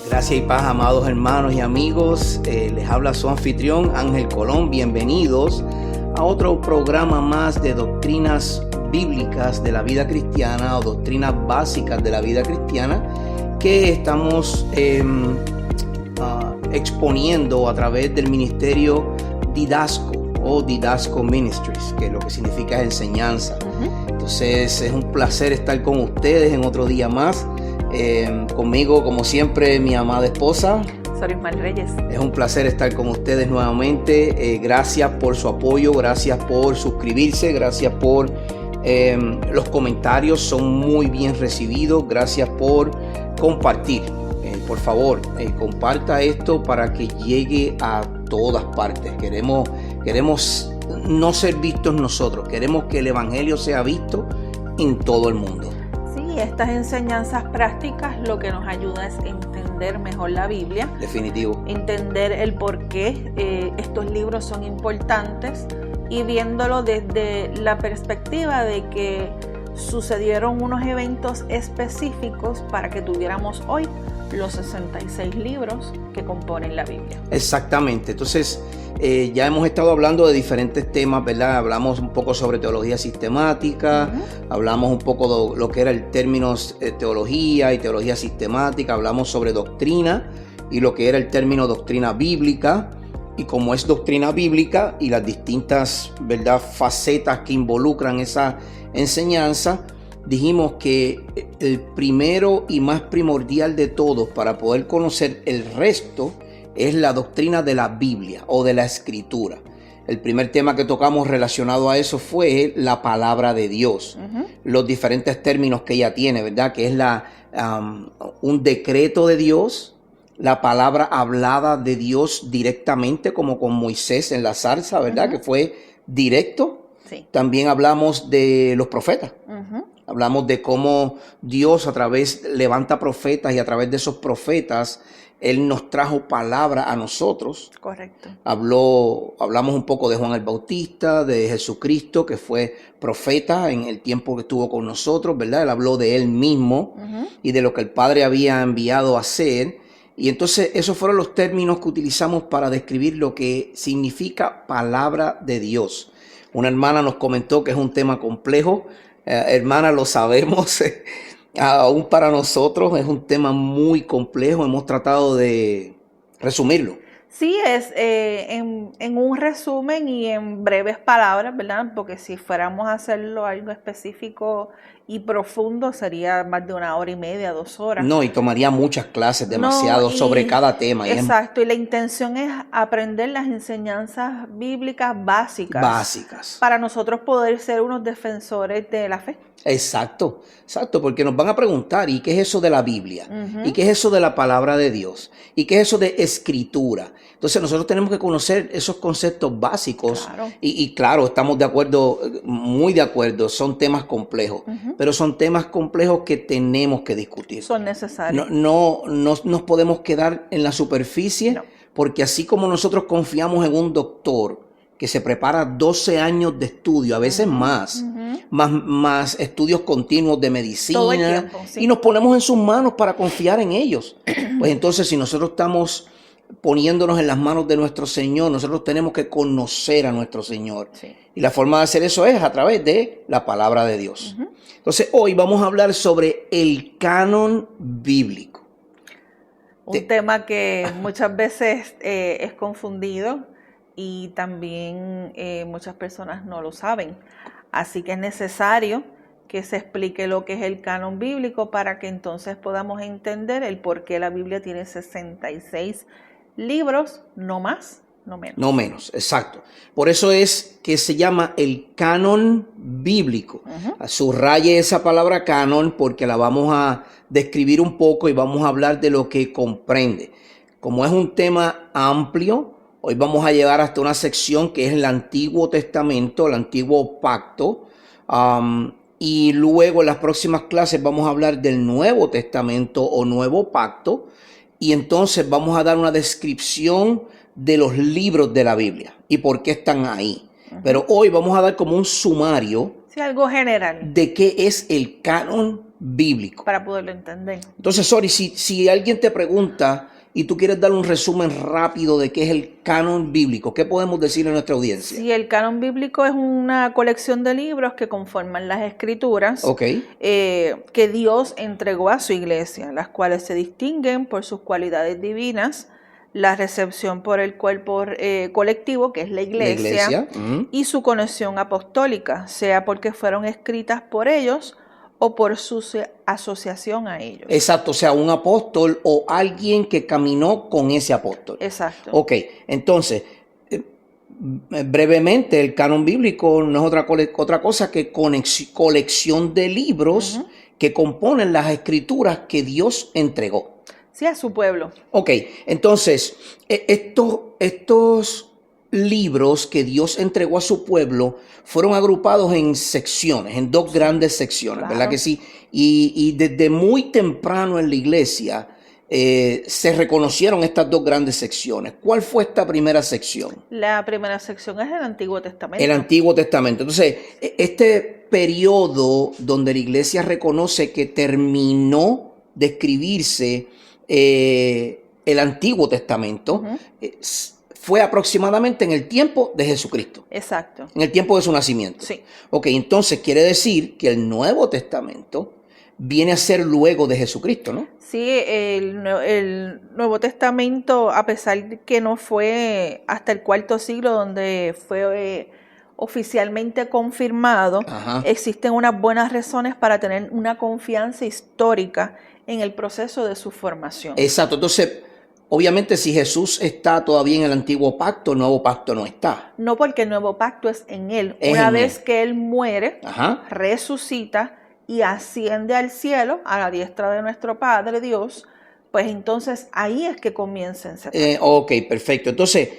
Gracias y paz, amados hermanos y amigos. Les habla su anfitrión Ángel Colón. Bienvenidos a otro programa más de doctrinas bíblicas de la vida cristiana o doctrinas básicas de la vida cristiana que estamos exponiendo a través del ministerio Didasco o Didasco Ministries, que lo que significa es enseñanza. Entonces es un placer estar con ustedes en otro día más. Conmigo, como siempre, mi amada esposa Sorismar Reyes. Es un placer estar con ustedes nuevamente. Gracias por su apoyo, gracias por suscribirse, gracias por los comentarios, son muy bien recibidos. Gracias por compartir. Por favor, comparta esto para que llegue a todas partes. Queremos no ser vistos nosotros, queremos que el evangelio sea visto en todo el mundo. Sí, estas enseñanzas prácticas lo que nos ayuda es entender mejor la Biblia. Definitivo. Entender el por qué estos libros son importantes y viéndolo desde la perspectiva de que sucedieron unos eventos específicos para que tuviéramos hoy los 66 libros que componen la Biblia. Exactamente. Entonces, ya hemos estado hablando de diferentes temas, ¿verdad? Hablamos un poco sobre teología sistemática, hablamos un poco de lo que era el término teología y teología sistemática, hablamos sobre doctrina y lo que era el término doctrina bíblica, y cómo es doctrina bíblica y las distintas, ¿verdad?, facetas que involucran esa enseñanza. Dijimos que el primero y más primordial de todos para poder conocer el resto es la doctrina de la Biblia o de la Escritura. El primer tema que tocamos relacionado a eso fue la palabra de Dios. Los diferentes términos que ella tiene, ¿verdad? Que es un decreto de Dios, la palabra hablada de Dios directamente, como con Moisés en la zarza, ¿verdad? Que fue directo. Sí. También hablamos de los profetas. Hablamos de cómo Dios levanta profetas y a través de esos profetas Él nos trajo palabra a nosotros. Correcto. Hablamos un poco de Juan el Bautista, de Jesucristo, que fue profeta en el tiempo que estuvo con nosotros, ¿verdad? Él habló de Él mismo y de lo que el Padre había enviado a hacer. Y entonces esos fueron los términos que utilizamos para describir lo que significa palabra de Dios. Una hermana nos comentó que es un tema complejo. Hermana, lo sabemos. Aún para nosotros es un tema muy complejo. Hemos tratado de resumirlo. Sí, es en un resumen y en breves palabras, ¿verdad? Porque si fuéramos a hacerlo algo específico y profundo sería más de 1 hora y media, 2 horas. No, y tomaría muchas clases, demasiado, sobre cada tema. Exacto, y la intención es aprender las enseñanzas bíblicas básicas. Para nosotros poder ser unos defensores de la fe. Exacto, porque nos van a preguntar, ¿y qué es eso de la Biblia? ¿Y qué es eso de la palabra de Dios? ¿Y qué es eso de escritura? Entonces nosotros tenemos que conocer esos conceptos básicos. Claro. Y claro, estamos de acuerdo, muy de acuerdo, son temas complejos, pero son temas complejos que tenemos que discutir. Son necesarios. No nos podemos quedar en la superficie, porque así como nosotros confiamos en un doctor que se prepara 12 años de estudio, a veces más estudios continuos de medicina, todo el tiempo, sí. Y nos ponemos en sus manos para confiar en ellos. Pues entonces, si nosotros estamos poniéndonos en las manos de nuestro Señor, nosotros tenemos que conocer a nuestro Señor. Sí. Y la forma de hacer eso es a través de la palabra de Dios. Entonces, hoy vamos a hablar sobre el canon bíblico. Un tema que muchas veces es confundido. Y también muchas personas no lo saben. Así que es necesario que se explique lo que es el canon bíblico para que entonces podamos entender el por qué la Biblia tiene 66 libros, no más, no menos. No menos, exacto. Por eso es que se llama el canon bíblico. Subraye esa palabra canon porque la vamos a describir un poco y vamos a hablar de lo que comprende. Como es un tema amplio, hoy vamos a llegar hasta una sección que es el Antiguo Testamento, el Antiguo Pacto, y luego en las próximas clases vamos a hablar del Nuevo Testamento o Nuevo Pacto, y entonces vamos a dar una descripción de los libros de la Biblia y por qué están ahí. Pero hoy vamos a dar como un sumario, sí, algo general, de qué es el canon bíblico. Para poderlo entender. Entonces, Sori, si alguien te pregunta y tú quieres dar un resumen rápido de qué es el canon bíblico, ¿qué podemos decir a nuestra audiencia? Sí, el canon bíblico es una colección de libros que conforman las escrituras que Dios entregó a su iglesia, las cuales se distinguen por sus cualidades divinas, la recepción por el cuerpo colectivo, que es la iglesia. Y su conexión apostólica, sea porque fueron escritas por ellos o por su asociación a ellos. Exacto, o sea, un apóstol o alguien que caminó con ese apóstol. Exacto. Ok, entonces, brevemente, el canon bíblico no es otra cosa que colección de libros que componen las escrituras que Dios entregó. Sí, a su pueblo. Ok, entonces, estos libros que Dios entregó a su pueblo fueron agrupados en secciones, en dos grandes secciones, claro. ¿Verdad que sí? Y desde muy temprano en la iglesia se reconocieron estas dos grandes secciones. ¿Cuál fue esta primera sección? La primera sección es el Antiguo Testamento. El Antiguo Testamento. Entonces, este periodo donde la iglesia reconoce que terminó de escribirse el Antiguo Testamento, fue aproximadamente en el tiempo de Jesucristo. Exacto. En el tiempo de su nacimiento. Sí. Ok, entonces quiere decir que el Nuevo Testamento viene a ser luego de Jesucristo, ¿no? Sí, el Nuevo Testamento, a pesar de que no fue hasta el IV siglo donde fue oficialmente confirmado, existen unas buenas razones para tener una confianza histórica en el proceso de su formación. Exacto, entonces obviamente si Jesús está todavía en el antiguo pacto, el nuevo pacto no está. No, porque el nuevo pacto es en él. Una vez que él muere, resucita y asciende al cielo, a la diestra de nuestro Padre Dios, pues entonces ahí es que comienza ese pacto. Ok, perfecto. Entonces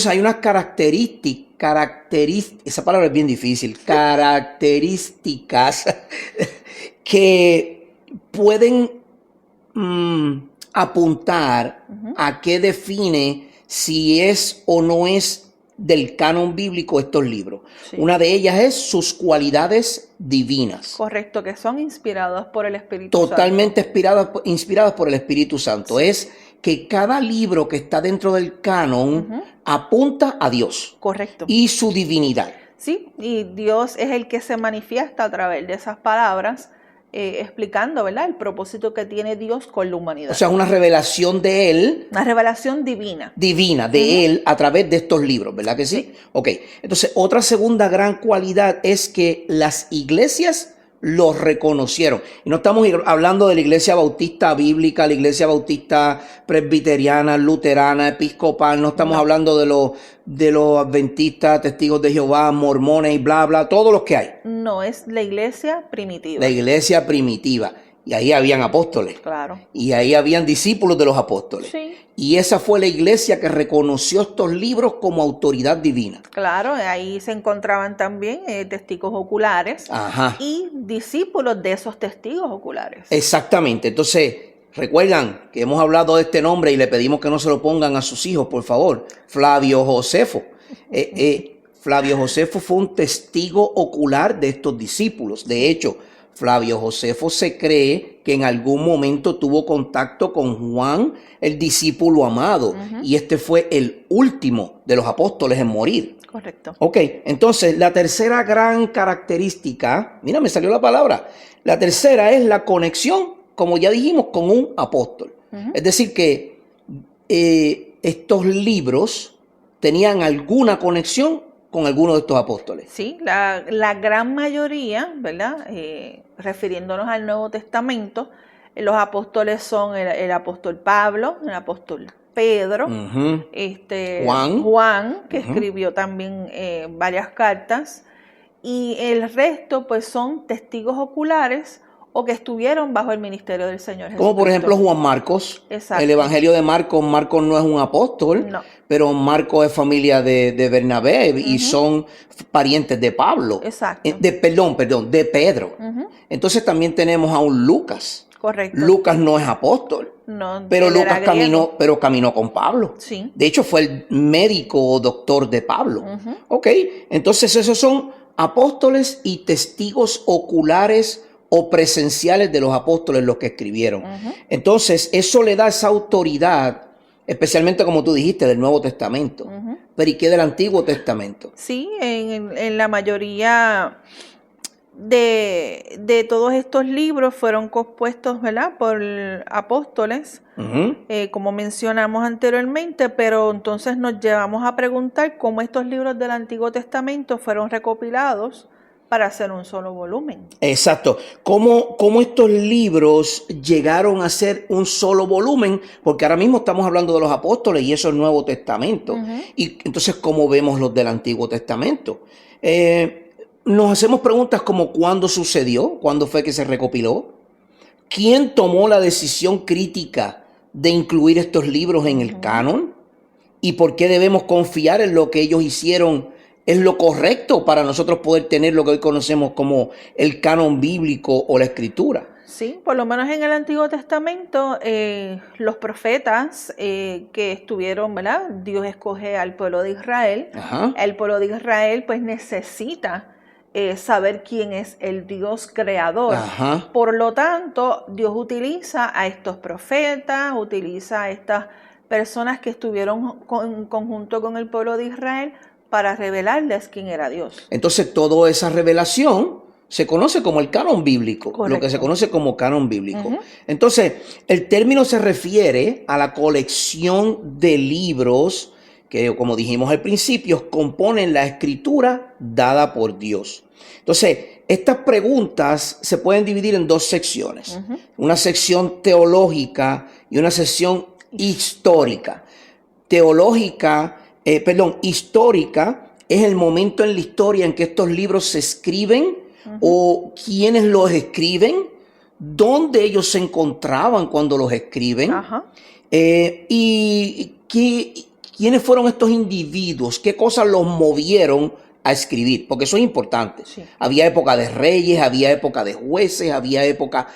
hay unas características, esa palabra es bien difícil, características que pueden apuntar a qué define si es o no es del canon bíblico estos libros. Sí. Una de ellas es sus cualidades divinas. Correcto, que son inspiradas por el Espíritu Santo. Totalmente inspiradas por el Espíritu Santo. Sí. Es que cada libro que está dentro del canon apunta a Dios. Correcto. Y su divinidad. Sí, y Dios es el que se manifiesta a través de esas palabras, explicando, ¿verdad?, el propósito que tiene Dios con la humanidad. O sea, una revelación de Él. Una revelación divina. Divina, de Él a través de estos libros, ¿verdad que sí? Ok, entonces otra segunda gran cualidad es que las iglesias los reconocieron. Y no estamos hablando de la iglesia bautista bíblica, la iglesia bautista presbiteriana, luterana, episcopal, no estamos hablando de los adventistas, testigos de Jehová, mormones y bla, bla, todos los que hay. No, es la iglesia primitiva. La iglesia primitiva. Y ahí habían apóstoles. Claro. Y ahí habían discípulos de los apóstoles. Sí. Y esa fue la iglesia que reconoció estos libros como autoridad divina. Claro, ahí se encontraban también testigos oculares y discípulos de esos testigos oculares. Exactamente. Entonces, recuerdan que hemos hablado de este nombre y le pedimos que no se lo pongan a sus hijos, por favor. Flavio Josefo. Flavio Josefo fue un testigo ocular de estos discípulos. De hecho, Flavio Josefo se cree que en algún momento tuvo contacto con Juan, el discípulo amado, y este fue el último de los apóstoles en morir. Correcto. Ok, entonces la tercera gran característica, mira, me salió la palabra, la tercera es la conexión, como ya dijimos, con un apóstol. Es decir que estos libros tenían alguna conexión con alguno de estos apóstoles. Sí, la gran mayoría, ¿verdad? Refiriéndonos al Nuevo Testamento, los apóstoles son el apóstol Pablo, el apóstol Pedro, Juan, que escribió también varias cartas, y el resto pues son testigos oculares o que estuvieron bajo el ministerio del Señor Jesucristo. Como por ejemplo Juan Marcos. Exacto. El Evangelio de Marcos. Marcos no es un apóstol, pero Marcos es familia de Bernabé y son parientes de Pablo. Exacto. De Pedro. Entonces también tenemos a un Lucas. Correcto. Lucas no es apóstol, pero Lucas caminó con Pablo. Sí. De hecho fue el médico o doctor de Pablo. Ok, entonces esos son apóstoles y testigos oculares o presenciales de los apóstoles los que escribieron. Entonces, eso le da esa autoridad, especialmente como tú dijiste, del Nuevo Testamento. Pero ¿y qué del Antiguo Testamento? Sí, en la mayoría de todos estos libros fueron compuestos, ¿verdad?, por apóstoles, como mencionamos anteriormente, pero entonces nos llevamos a preguntar cómo estos libros del Antiguo Testamento fueron recopilados para hacer un solo volumen. Exacto. ¿Cómo estos libros llegaron a ser un solo volumen? Porque ahora mismo estamos hablando de los apóstoles y eso es Nuevo Testamento. Y entonces, ¿cómo vemos los del Antiguo Testamento? Nos hacemos preguntas como ¿cuándo sucedió? ¿Cuándo fue que se recopiló? ¿Quién tomó la decisión crítica de incluir estos libros en el canon? ¿Y por qué debemos confiar en lo que ellos hicieron? ¿Es lo correcto para nosotros poder tener lo que hoy conocemos como el canon bíblico o la escritura? Sí, por lo menos en el Antiguo Testamento, los profetas que estuvieron, ¿verdad? Dios escoge al pueblo de Israel. El pueblo de Israel pues necesita saber quién es el Dios creador. Por lo tanto, Dios utiliza a estos profetas, utiliza a estas personas que estuvieron en conjunto con el pueblo de Israel para revelarles quién era Dios. Entonces, toda esa revelación se conoce como el canon bíblico, Correcto. lo que se conoce como canon bíblico. Entonces, el término se refiere a la colección de libros que, como dijimos al principio, componen la escritura dada por Dios. Entonces, estas preguntas se pueden dividir en dos secciones. Una sección teológica y una sección histórica. Histórica es el momento en la historia en que estos libros se escriben o quiénes los escriben, dónde ellos se encontraban cuando los escriben y quiénes fueron estos individuos, qué cosas los movieron a escribir, porque eso es importante. Había época de reyes, había época de jueces, había época...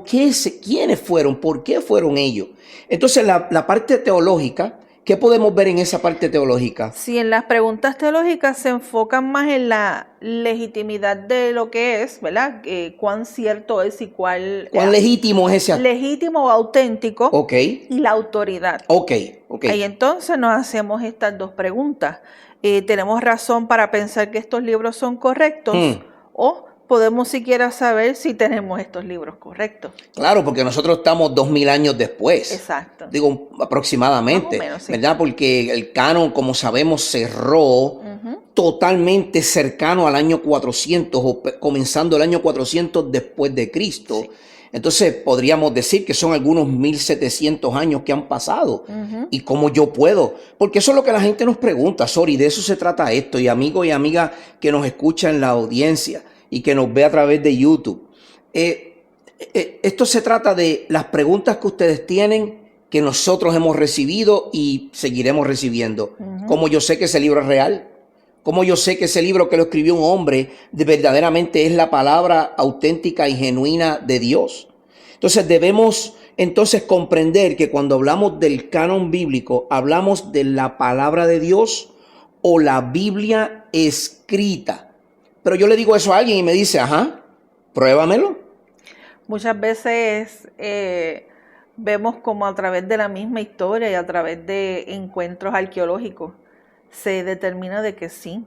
¿Quiénes fueron? ¿Por qué fueron ellos? Entonces la parte teológica, ¿qué podemos ver en esa parte teológica? Sí, en las preguntas teológicas se enfocan más en la legitimidad de lo que es, ¿verdad? Cuán cierto es y cuán legítimo es ese. Legítimo o auténtico. Y la autoridad. Ahí entonces nos hacemos estas dos preguntas. ¿Tenemos razón para pensar que estos libros son correctos? ¿O podemos siquiera saber si tenemos estos libros correctos? Claro, porque nosotros estamos 2000 años después. Exacto. Digo, aproximadamente, más o menos, sí. ¿Verdad? Porque el canon, como sabemos, cerró totalmente cercano al año 400 o comenzando el año 400 después de Cristo. Sí. Entonces podríamos decir que son algunos 1700 años que han pasado. ¿Y cómo yo puedo? Porque eso es lo que la gente nos pregunta, Sori, de eso se trata esto. Y amigos y amigas que nos escuchan en la audiencia y que nos ve a través de YouTube. Esto se trata de las preguntas que ustedes tienen, que nosotros hemos recibido y seguiremos recibiendo. ¿Cómo yo sé que ese libro es real? ¿Cómo yo sé que ese libro que lo escribió un hombre verdaderamente es la palabra auténtica y genuina de Dios? Entonces debemos comprender que cuando hablamos del canon bíblico, hablamos de la palabra de Dios o la Biblia escrita. Pero yo le digo eso a alguien y me dice, pruébamelo. Muchas veces vemos como a través de la misma historia y a través de encuentros arqueológicos se determina de que sí,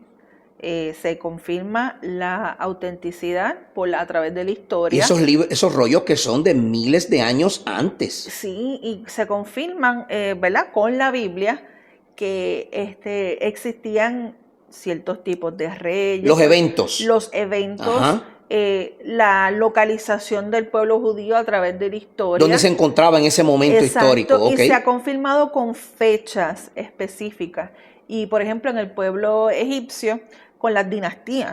se confirma la autenticidad a través de la historia. Y esos rollos que son de miles de años antes. Sí, y se confirman, ¿verdad?, con la Biblia que existían ciertos tipos de reyes. Los eventos. La localización del pueblo judío a través de la historia. ¿Dónde se encontraba en ese momento histórico? Y se ha confirmado con fechas específicas. Y, por ejemplo, en el pueblo egipcio, con las dinastías.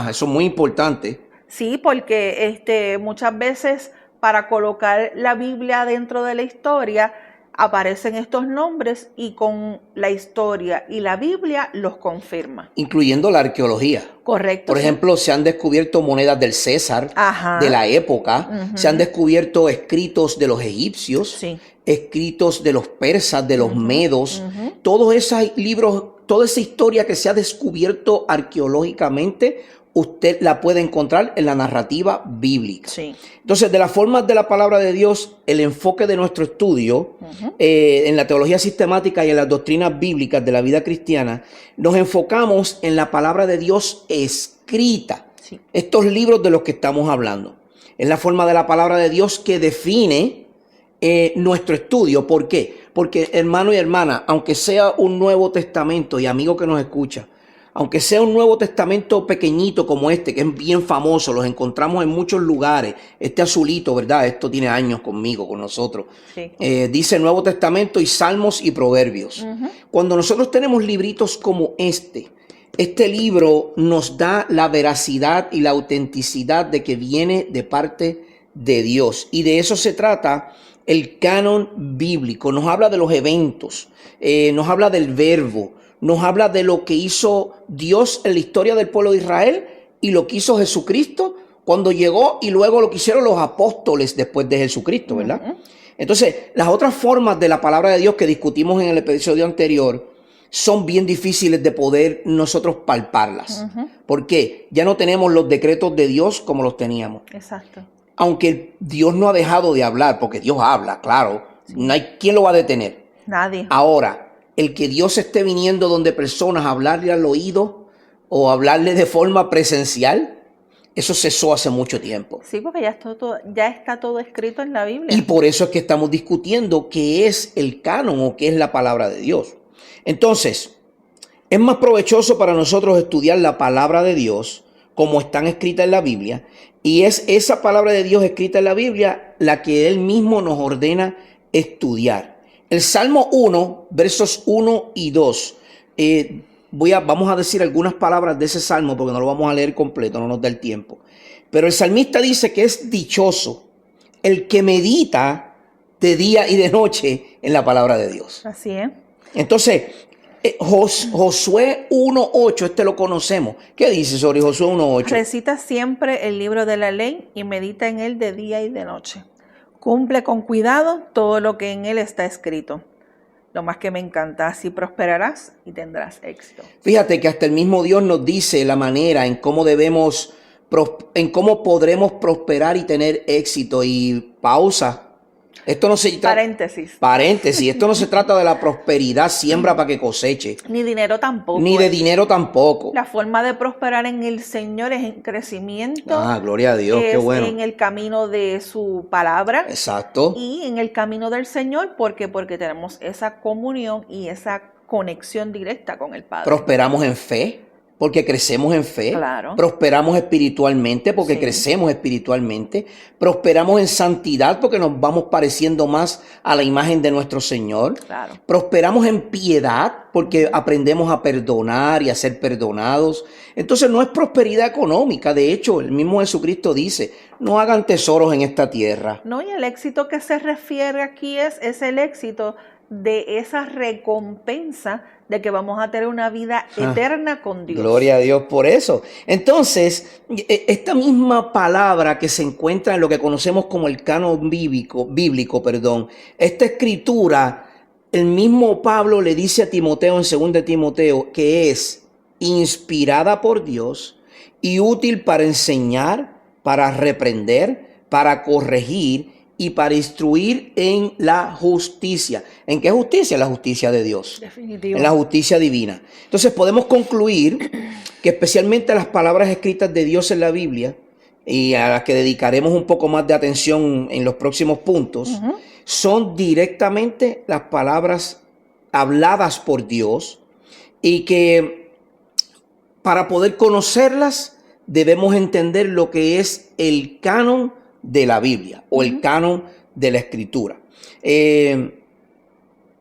Eso es muy importante. Sí, porque muchas veces para colocar la Biblia dentro de la historia aparecen estos nombres y con la historia y la Biblia los confirma. Incluyendo la arqueología. Correcto. Por ejemplo, se han descubierto monedas del César de la época, se han descubierto escritos de los egipcios, escritos de los persas, de los medos, todos esos libros, toda esa historia que se ha descubierto arqueológicamente usted la puede encontrar en la narrativa bíblica. Sí. Entonces, de las formas de la palabra de Dios, el enfoque de nuestro estudio en la teología sistemática y en las doctrinas bíblicas de la vida cristiana, nos enfocamos en la palabra de Dios escrita. Sí. Estos libros de los que estamos hablando. Es la forma de la palabra de Dios que define nuestro estudio. ¿Por qué? Porque, hermano y hermana, aunque sea un Nuevo Testamento, y amigo que nos escucha, aunque sea un Nuevo Testamento pequeñito como este, que es bien famoso, los encontramos en muchos lugares, este azulito, ¿verdad? Esto tiene años conmigo, con nosotros. Sí. Dice Nuevo Testamento y Salmos y Proverbios. Cuando nosotros tenemos libritos como este libro nos da la veracidad y la autenticidad de que viene de parte de Dios. Y de eso se trata el canon bíblico. Nos habla de los eventos, nos habla del verbo, nos habla de lo que hizo Dios en la historia del pueblo de Israel y lo que hizo Jesucristo cuando llegó y luego lo que hicieron los apóstoles después de Jesucristo, ¿verdad? Entonces, las otras formas de la palabra de Dios que discutimos en el episodio anterior son bien difíciles de poder nosotros palparlas. ¿Por qué? Ya no tenemos los decretos de Dios como los teníamos. Exacto. Aunque Dios no ha dejado de hablar, porque Dios habla, claro. Sí. No hay quien lo va a detener. Nadie. Ahora, el que Dios esté viniendo donde personas a hablarle al oído o hablarle de forma presencial, eso cesó hace mucho tiempo. Sí, porque ya está todo escrito en la Biblia. Y por eso es que estamos discutiendo qué es el canon o qué es la palabra de Dios. Entonces, es más provechoso para nosotros estudiar la palabra de Dios como están escritas en la Biblia, y es esa palabra de Dios escrita en la Biblia la que Él mismo nos ordena estudiar. El Salmo 1, versos 1 y 2. Vamos a decir algunas palabras de ese salmo porque no lo vamos a leer completo, no nos da el tiempo. Pero el salmista dice que es dichoso el que medita de día y de noche en la palabra de Dios. Así es. Entonces, Josué 1.8, este lo conocemos. ¿Qué dice sobre Josué 1.8? Recita siempre el libro de la ley y medita en él de día y de noche. Cumple con cuidado todo lo que en él está escrito. Lo más que me encanta, así prosperarás y tendrás éxito. Fíjate que hasta el mismo Dios nos dice la manera en cómo podremos prosperar y tener éxito. Y pausa. Esto no se trata. Paréntesis. Esto no se trata de la prosperidad, siembra para que coseche. Ni dinero tampoco. Ni de dinero tampoco. La forma de prosperar en el Señor es en crecimiento. Gloria a Dios, qué bueno. En el camino de su palabra. Exacto. Y en el camino del Señor, porque tenemos esa comunión y esa conexión directa con el Padre. Prosperamos en fe, porque crecemos en fe. Claro. Prosperamos espiritualmente porque crecemos espiritualmente. Prosperamos en santidad porque nos vamos pareciendo más a la imagen de nuestro Señor. Claro. Prosperamos en piedad porque aprendemos a perdonar y a ser perdonados. Entonces no es prosperidad económica. De hecho, el mismo Jesucristo dice, no hagan tesoros en esta tierra. No, y el éxito que se refiere aquí es el éxito de esa recompensa de que vamos a tener una vida eterna con Dios. Gloria a Dios por eso. Entonces, esta misma palabra que se encuentra en lo que conocemos como el canon bíblico, esta escritura, el mismo Pablo le dice a Timoteo en 2 Timoteo que es inspirada por Dios y útil para enseñar, para reprender, para corregir y para instruir en la justicia. ¿En qué justicia? La justicia de Dios. Definitivo. En la justicia divina. Entonces podemos concluir que especialmente las palabras escritas de Dios en la Biblia, y a las que dedicaremos un poco más de atención en los próximos puntos, son directamente las palabras habladas por Dios, y que para poder conocerlas debemos entender lo que es el canon de la Biblia o el canon de la Escritura.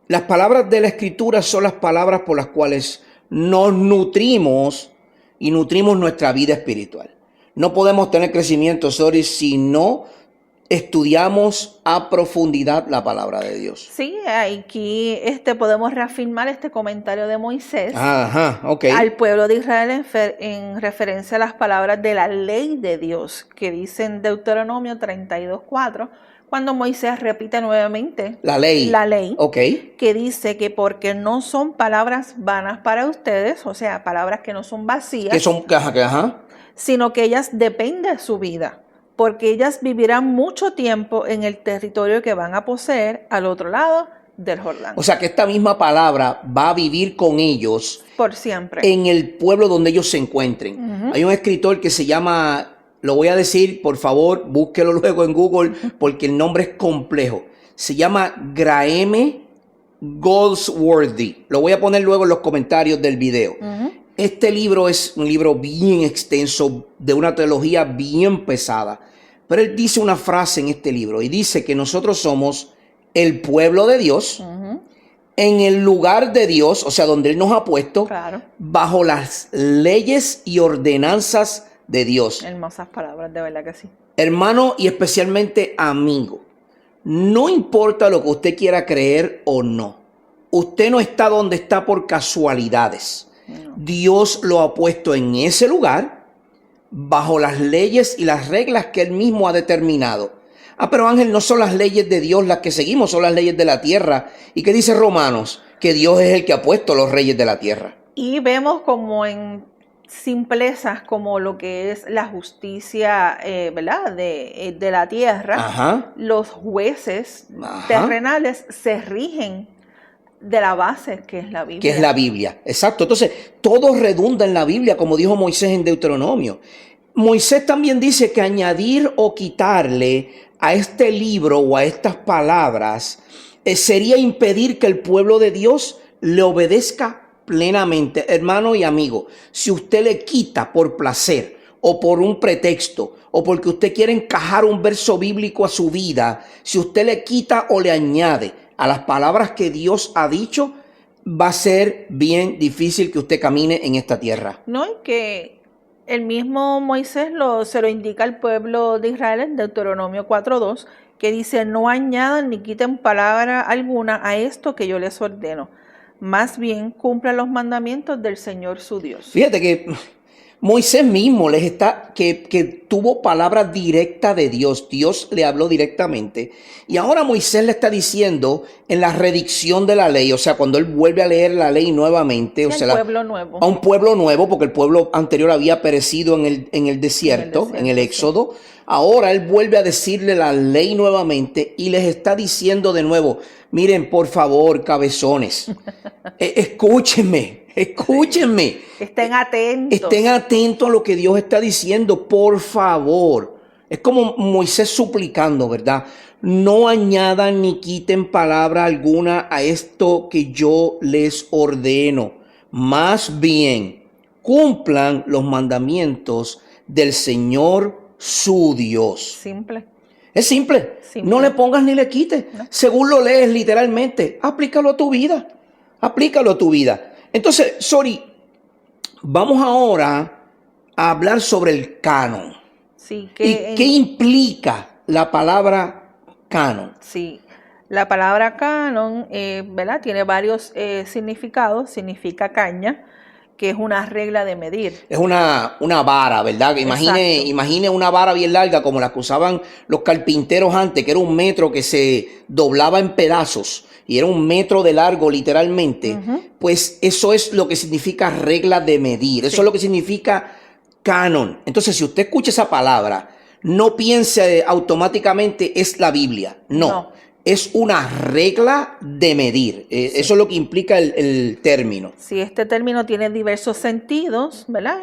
Las palabras de la Escritura son las palabras por las cuales nos nutrimos y nutrimos nuestra vida espiritual. No podemos tener crecimiento, si no estudiamos a profundidad la palabra de Dios. Sí, aquí podemos reafirmar este comentario de Moisés Okay. al pueblo de Israel en referencia a las palabras de la ley de Dios que dice en Deuteronomio 32:4, cuando Moisés repite nuevamente la ley, que dice que porque no son palabras vanas para ustedes, o sea, palabras que no son vacías, que son sino que ellas dependen de su vida, porque ellas vivirán mucho tiempo en el territorio que van a poseer al otro lado del Jordán. O sea que esta misma palabra va a vivir con ellos por siempre en el pueblo donde ellos se encuentren. Hay un escritor que se llama, lo voy a decir, por favor, búsquelo luego en Google porque el nombre es complejo. Se llama Graham Goldsworthy. Lo voy a poner luego en los comentarios del video. Este libro es un libro bien extenso, de una teología bien pesada. Pero él dice una frase en este libro y dice que nosotros somos el pueblo de Dios, en el lugar de Dios, o sea, donde Él nos ha puesto, bajo las leyes y ordenanzas de Dios. Hermosas palabras, de verdad que sí. Hermano y especialmente amigo, no importa lo que usted quiera creer o no, usted no está donde está por casualidades. No. Dios lo ha puesto en ese lugar, bajo las leyes y las reglas que Él mismo ha determinado. Pero Ángel, no son las leyes de Dios las que seguimos, son las leyes de la tierra. ¿Y qué dice Romanos? Que Dios es el que ha puesto los reyes de la tierra. Y vemos como en simplezas, como lo que es la justicia, ¿verdad? De la tierra, los jueces terrenales se rigen de la base que es la Biblia. Que es la Biblia, exacto. Entonces, todo redunda en la Biblia, como dijo Moisés en Deuteronomio. Moisés también dice que añadir o quitarle a este libro o a estas palabras sería impedir que el pueblo de Dios le obedezca plenamente. Hermano y amigo, si usted le quita por placer o por un pretexto o porque usted quiere encajar un verso bíblico a su vida, si usted le quita o le añade a las palabras que Dios ha dicho, va a ser bien difícil que usted camine en esta tierra. No, y que el mismo Moisés se lo indica al pueblo de Israel en Deuteronomio 4:2, que dice: no añadan ni quiten palabra alguna a esto que yo les ordeno, más bien cumplan los mandamientos del Señor su Dios. Fíjate que Moisés mismo que tuvo palabra directa de Dios. Dios le habló directamente. Y ahora Moisés le está diciendo en la redicción de la ley, o sea, cuando él vuelve a leer la ley nuevamente, o sea, pueblo nuevo. A un pueblo nuevo, porque el pueblo anterior había perecido en el desierto, en el Éxodo. Sí. Ahora él vuelve a decirle la ley nuevamente y les está diciendo de nuevo: miren, por favor, cabezones, escúchenme. Estén atentos. Estén atentos a lo que Dios está diciendo, por favor. Es como Moisés suplicando, ¿verdad? No añadan ni quiten palabra alguna a esto que yo les ordeno. Más bien, cumplan los mandamientos del Señor su Dios. Simple. Es simple. No le pongas ni le quites. No. Según lo lees literalmente, aplícalo a tu vida. Aplícalo a tu vida. Entonces, vamos ahora a hablar sobre el canon. Sí, ¿Qué implica la palabra canon? Sí, la palabra canon, ¿verdad? Tiene varios significados. Significa caña, que es una regla de medir. Es una vara, ¿verdad? Imagine una vara bien larga como la que usaban los carpinteros antes, que era 1 metro que se doblaba en pedazos. Y era 1 metro de largo literalmente, pues eso es lo que significa regla de medir, eso es lo que significa canon. Entonces, si usted escucha esa palabra, no piense automáticamente es la Biblia, no. Es una regla de medir, eso es lo que implica el término. Sí, este término tiene diversos sentidos, ¿verdad?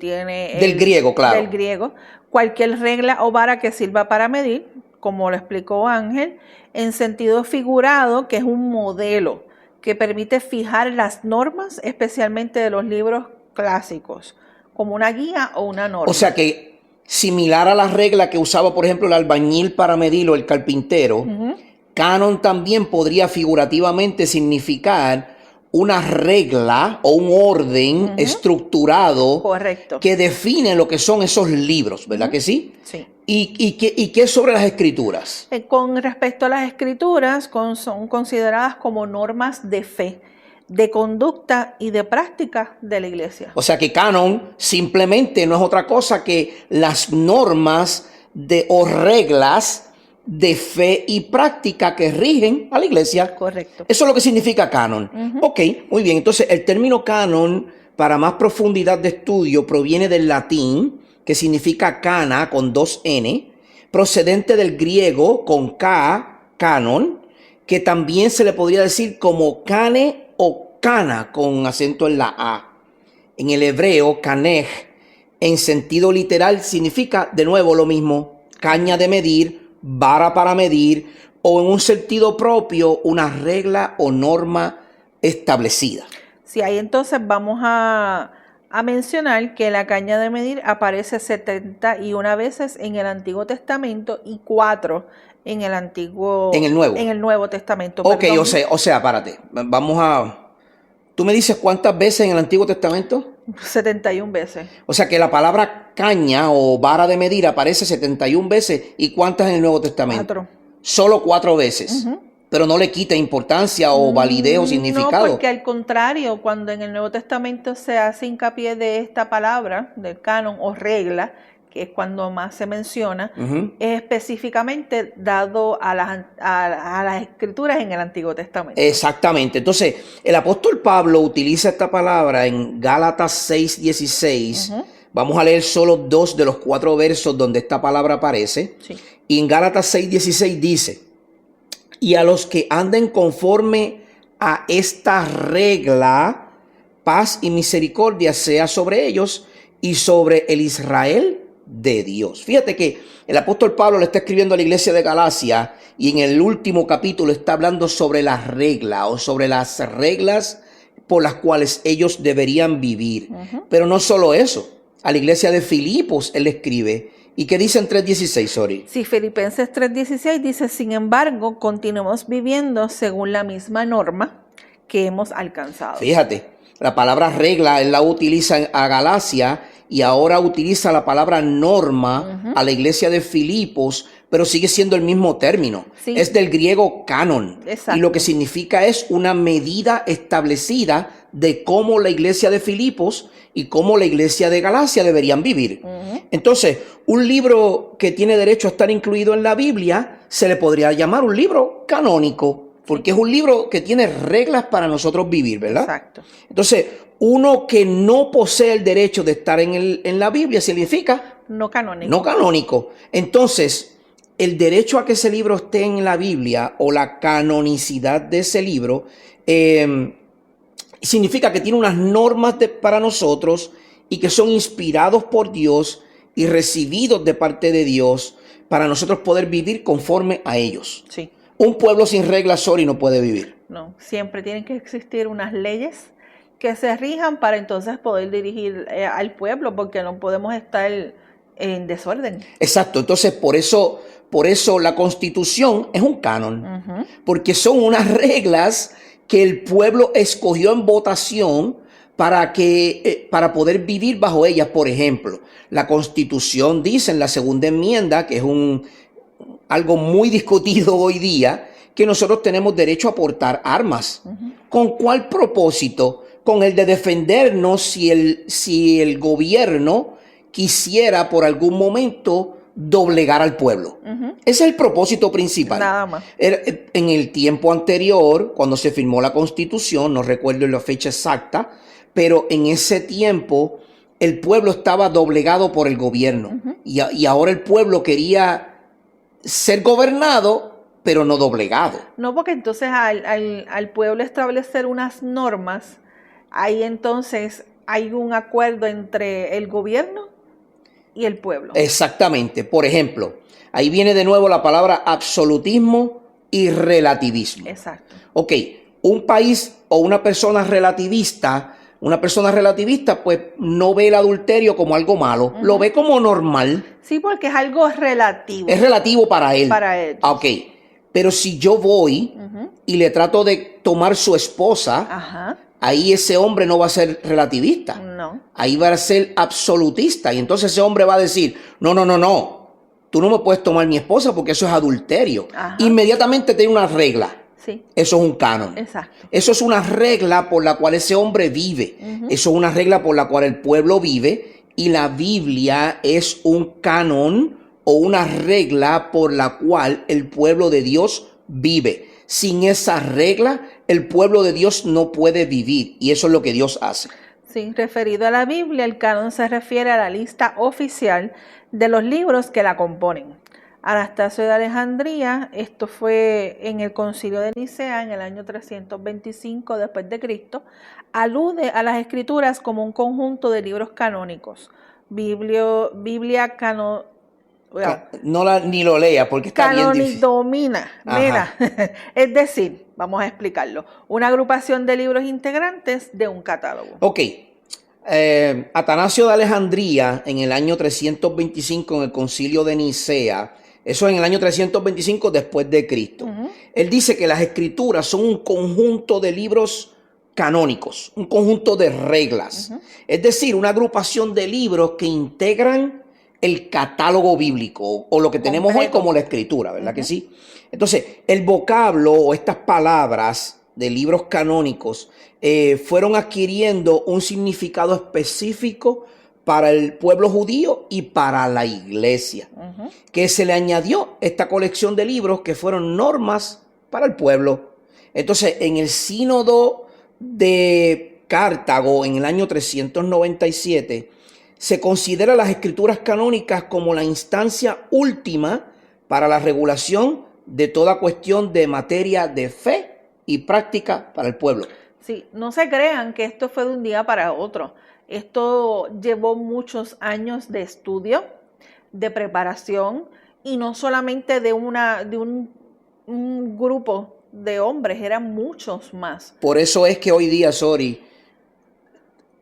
Tiene del griego, claro. Del griego, cualquier regla o vara que sirva para medir, como lo explicó Ángel, en sentido figurado, que es un modelo que permite fijar las normas, especialmente de los libros clásicos, como una guía o una norma. O sea que, similar a la regla que usaba, por ejemplo, el albañil para medir o el carpintero, canon también podría figurativamente significar una regla o un orden estructurado. Correcto. Que define lo que son esos libros, ¿verdad que sí? Sí. ¿Y qué es sobre las escrituras? Con respecto a las escrituras, son consideradas como normas de fe, de conducta y de práctica de la iglesia. O sea que canon simplemente no es otra cosa que las normas o reglas de fe y práctica que rigen a la iglesia. Correcto. Eso es lo que significa canon. Ok, muy bien. Entonces el término canon, para más profundidad de estudio, proviene del latín que significa cana con 2 N, procedente del griego con K, canon, que también se le podría decir como cane o cana con acento en la A. En el hebreo, kanej, en sentido literal, significa de nuevo lo mismo, caña de medir, vara para medir, o en un sentido propio, una regla o norma establecida. Sí, ahí entonces vamos a mencionar que la caña de medir aparece 71 veces en el Antiguo Testamento y 4 en el Nuevo Testamento. Ok, o sea, párate. ¿Tú me dices cuántas veces en el Antiguo Testamento? 71 veces. O sea que la palabra caña o vara de medir aparece 71 veces. ¿Y cuántas en el Nuevo Testamento? 4. Solo 4 veces. Pero no le quita importancia o validez o significado. No, porque al contrario, cuando en el Nuevo Testamento se hace hincapié de esta palabra, del canon o regla, que es cuando más se menciona, es específicamente dado a las escrituras en el Antiguo Testamento. Exactamente. Entonces, el apóstol Pablo utiliza esta palabra en Gálatas 6:16. Vamos a leer solo 2 de los 4 versos donde esta palabra aparece. Sí. Y en Gálatas 6:16 dice: y a los que anden conforme a esta regla, paz y misericordia sea sobre ellos y sobre el Israel de Dios. Fíjate que el apóstol Pablo le está escribiendo a la iglesia de Galacia y en el último capítulo está hablando sobre la regla o sobre las reglas por las cuales ellos deberían vivir. Pero no solo eso, a la iglesia de Filipos él escribe. ¿Y qué dice en 3:16, Sori? Sí, Filipenses 3:16 dice: sin embargo, continuemos viviendo según la misma norma que hemos alcanzado. Fíjate, la palabra regla él la utiliza a Galacia y ahora utiliza la palabra norma a la iglesia de Filipos, pero sigue siendo el mismo término. Sí. Es del griego canon. Exacto. Y lo que significa es una medida establecida de cómo la iglesia de Filipos y cómo la iglesia de Galacia deberían vivir. Entonces, un libro que tiene derecho a estar incluido en la Biblia se le podría llamar un libro canónico, porque es un libro que tiene reglas para nosotros vivir, ¿verdad? Exacto. Entonces, uno que no posee el derecho de estar en la Biblia significa no canónico. No canónico. Entonces, el derecho a que ese libro esté en la Biblia o la canonicidad de ese libro significa que tiene unas normas para nosotros y que son inspirados por Dios y recibidos de parte de Dios para nosotros poder vivir conforme a ellos. Sí. Un pueblo sin reglas, Sori, no puede vivir. No, siempre tienen que existir unas leyes que se rijan para entonces poder dirigir al pueblo, porque no podemos estar en desorden. Exacto, entonces por eso la Constitución es un canon, porque son unas reglas que el pueblo escogió en votación para poder vivir bajo ellas. Por ejemplo, la Constitución dice en la segunda enmienda, que es algo muy discutido hoy día, que nosotros tenemos derecho a portar armas. ¿Con cuál propósito? Con el de defendernos si el gobierno quisiera por algún momento doblegar al pueblo. Ese es el propósito principal. Nada más. En el tiempo anterior, cuando se firmó la Constitución, no recuerdo la fecha exacta, pero en ese tiempo el pueblo estaba doblegado por el gobierno. Y ahora el pueblo quería ser gobernado, pero no doblegado. No, porque entonces al pueblo establecer unas normas, ahí entonces hay un acuerdo entre el gobierno y el pueblo. Exactamente. Por ejemplo, ahí viene de nuevo la palabra absolutismo y relativismo. Exacto. Ok, un país o una persona relativista pues no ve el adulterio como algo malo, lo ve como normal. Sí, porque es algo relativo. Es relativo para él. Para él. Ok, pero si yo voy y le trato de tomar su esposa, ahí ese hombre no va a ser relativista. No. Ahí va a ser absolutista. Y entonces ese hombre va a decir, no, tú no me puedes tomar mi esposa porque eso es adulterio. Inmediatamente tiene una regla. Sí. Eso es un canon. Exacto. Eso es una regla por la cual ese hombre vive. Eso es una regla por la cual el pueblo vive. Y la Biblia es un canon o una regla por la cual el pueblo de Dios vive. Sin esa regla, el pueblo de Dios no puede vivir. Y eso es lo que Dios hace. Sí, referido a la Biblia, el canon se refiere a la lista oficial de los libros que la componen. Anastasio de Alejandría, esto fue en el Concilio de Nicea en el año 325 después de Cristo, alude a las escrituras como un conjunto de libros canónicos. Biblia ni lo lea porque está bien difícil. Canonidomina, mira, es decir, vamos a explicarlo, una agrupación de libros integrantes de un catálogo. Ok, Atanasio de Alejandría en el año 325 en el Concilio de Nicea, eso en el año 325 después de Cristo. Él dice que las escrituras son un conjunto de libros canónicos, un conjunto de reglas, es decir, una agrupación de libros que integran el catálogo bíblico o lo que tenemos hoy como la escritura, ¿verdad que sí? Entonces, el vocablo o estas palabras de libros canónicos fueron adquiriendo un significado específico para el pueblo judío y para la iglesia, que se le añadió esta colección de libros que fueron normas para el pueblo. Entonces, en el sínodo de Cartago, en el año 397, se considera las escrituras canónicas como la instancia última para la regulación de toda cuestión de materia de fe y práctica para el pueblo. Sí, no se crean que esto fue de un día para otro. Esto llevó muchos años de estudio, de preparación, y no solamente de un grupo de hombres, eran muchos más. Por eso es que hoy día, Sori,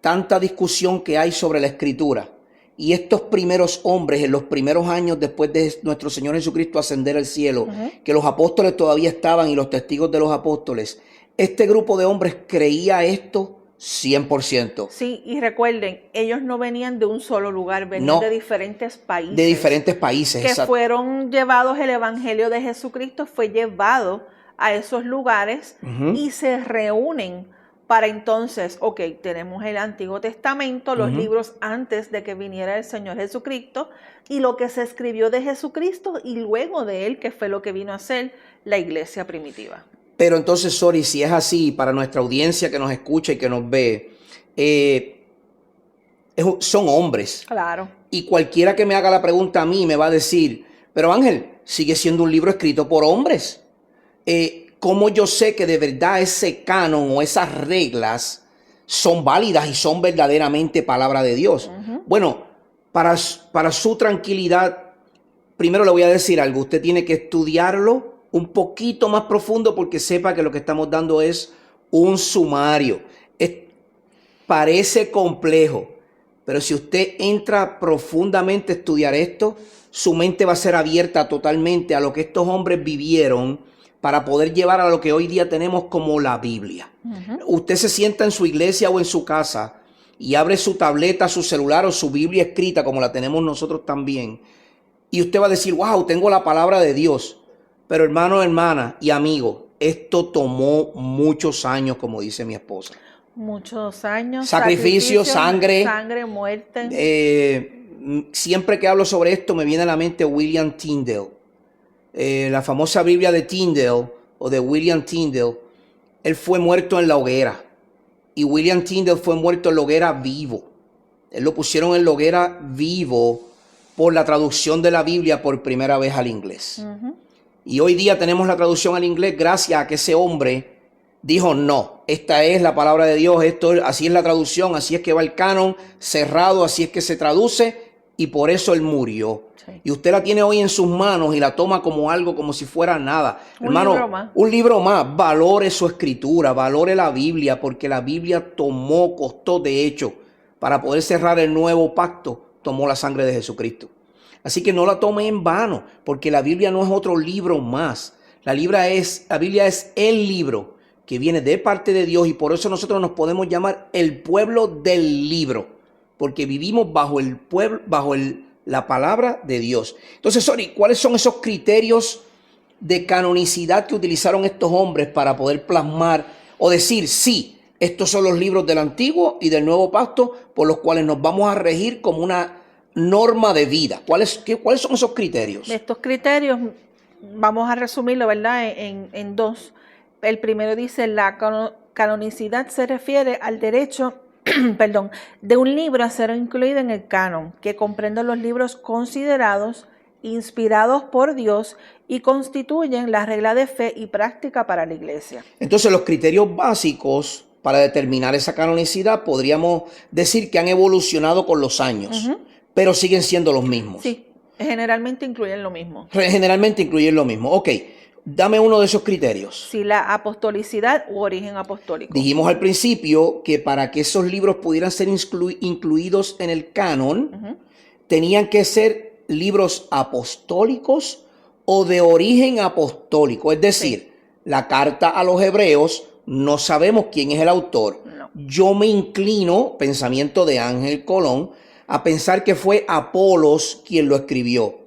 tanta discusión que hay sobre la escritura y estos primeros hombres en los primeros años después de nuestro Señor Jesucristo ascender al cielo, que los apóstoles todavía estaban y los testigos de los apóstoles, este grupo de hombres creía esto 100%. Sí, y recuerden, ellos no venían de un solo lugar, venían de diferentes países. De diferentes países, que exacto. Fueron llevados, el Evangelio de Jesucristo fue llevado a esos lugares y se reúnen para entonces, ok, tenemos el Antiguo Testamento, los libros antes de que viniera el Señor Jesucristo, y lo que se escribió de Jesucristo y luego de él, que fue lo que vino a ser la iglesia primitiva. Pero entonces, Sori, si es así, para nuestra audiencia que nos escucha y que nos ve, son hombres. Claro. Y cualquiera que me haga la pregunta a mí me va a decir, pero Ángel, sigue siendo un libro escrito por hombres. ¿Cómo yo sé que de verdad ese canon o esas reglas son válidas y son verdaderamente palabra de Dios? Bueno, para su tranquilidad, primero le voy a decir algo. Usted tiene que estudiarlo un poquito más profundo porque sepa que lo que estamos dando es un sumario. Parece complejo, pero si usted entra profundamente a estudiar esto, su mente va a ser abierta totalmente a lo que estos hombres vivieron para poder llevar a lo que hoy día tenemos como la Biblia. Usted se sienta en su iglesia o en su casa y abre su tableta, su celular o su Biblia escrita como la tenemos nosotros también. Y usted va a decir, wow, tengo la palabra de Dios. Pero hermano, hermana y amigo, esto tomó muchos años, como dice mi esposa. Muchos años. Sacrificio, sangre. Sangre, muerte. Siempre que hablo sobre esto me viene a la mente William Tyndale. La famosa Biblia de Tyndale o de William Tyndale. Él fue muerto en la hoguera. Y William Tyndale fue muerto en la hoguera vivo. Él lo pusieron en la hoguera vivo por la traducción de la Biblia por primera vez al inglés. Y hoy día tenemos la traducción al inglés gracias a que ese hombre dijo, no, esta es la palabra de Dios, así es la traducción, así es que va el canon cerrado, así es que se traduce, y por eso él murió. Sí. Y usted la tiene hoy en sus manos y la toma como algo, como si fuera nada. Hermano, un libro más. Valore su escritura, valore la Biblia, porque la Biblia costó de hecho, para poder cerrar el nuevo pacto, tomó la sangre de Jesucristo. Así que no la tome en vano, porque la Biblia no es otro libro más. La Biblia es el libro que viene de parte de Dios, y por eso nosotros nos podemos llamar el pueblo del libro, porque vivimos bajo la palabra de Dios. Entonces, Sori, ¿cuáles son esos criterios de canonicidad que utilizaron estos hombres para poder plasmar o decir, sí, estos son los libros del Antiguo y del Nuevo Pacto por los cuales nos vamos a regir como una norma de vida? ¿Cuáles son esos criterios? Estos criterios, vamos a resumirlo, ¿verdad?, en dos. El primero dice, la canonicidad se refiere al derecho perdón, de un libro a ser incluido en el canon, que comprende los libros considerados, inspirados por Dios y constituyen la regla de fe y práctica para la iglesia. Entonces, los criterios básicos para determinar esa canonicidad podríamos decir que han evolucionado con los años, pero siguen siendo los mismos. Sí, generalmente incluyen lo mismo. Generalmente incluyen lo mismo. Ok, dame uno de esos criterios. Sí, la apostolicidad u origen apostólico. Dijimos al principio que para que esos libros pudieran ser incluidos en el canon, tenían que ser libros apostólicos o de origen apostólico. Es decir, la carta a los hebreos, no sabemos quién es el autor. No. Yo me inclino, pensamiento de Ángel Colón, a pensar que fue Apolos quien lo escribió.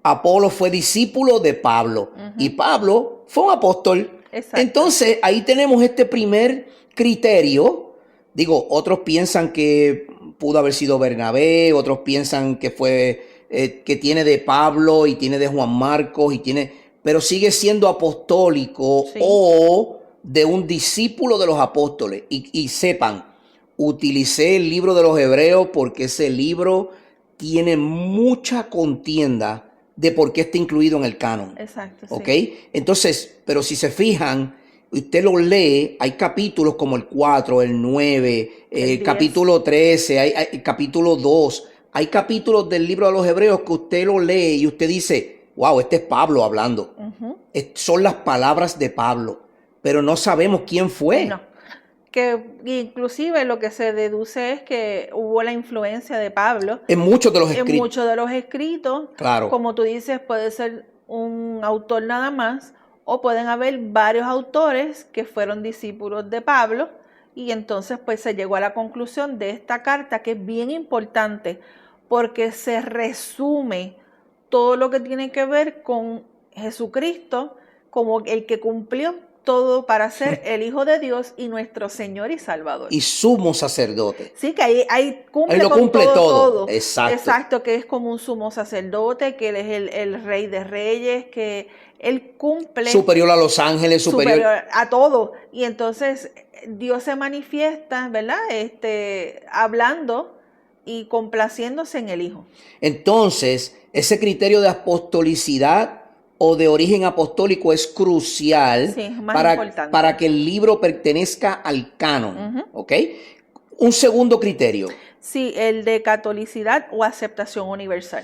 Apolos fue discípulo de Pablo y Pablo fue un apóstol. Exacto. Entonces, ahí tenemos este primer criterio. Digo, otros piensan que pudo haber sido Bernabé, otros piensan que fue que tiene de Pablo y tiene de Juan Marcos pero sigue siendo apostólico o de un discípulo de los apóstoles. Y sepan, utilicé el libro de los Hebreos porque ese libro tiene mucha contienda de por qué está incluido en el canon. Exacto. ¿Ok? Sí. Entonces, pero si se fijan, usted lo lee, hay capítulos como el 4, el 9, el capítulo 13, hay capítulo 2. Hay capítulos del libro de los Hebreos que usted lo lee y usted dice, wow, este es Pablo hablando. Son las palabras de Pablo, pero no sabemos quién fue. No. Que inclusive lo que se deduce es que hubo la influencia de Pablo en muchos de los escritos. En muchos de los escritos, claro. Como tú dices, puede ser un autor nada más, o pueden haber varios autores que fueron discípulos de Pablo, y entonces pues se llegó a la conclusión de esta carta, que es bien importante, porque se resume todo lo que tiene que ver con Jesucristo como el que cumplió todo para ser el Hijo de Dios y nuestro Señor y Salvador. Y sumo sacerdote. Sí, que ahí cumple, él lo con cumple todo. Exacto. Exacto, que es como un sumo sacerdote, que Él es el Rey de Reyes, que Él cumple. Superior a los ángeles, superior a todo. Y entonces Dios se manifiesta, ¿verdad? Hablando y complaciéndose en el Hijo. Entonces, ese criterio de apostolicidad o de origen apostólico es crucial para que el libro pertenezca al canon. ¿Ok? Un segundo criterio. Sí, el de catolicidad o aceptación universal.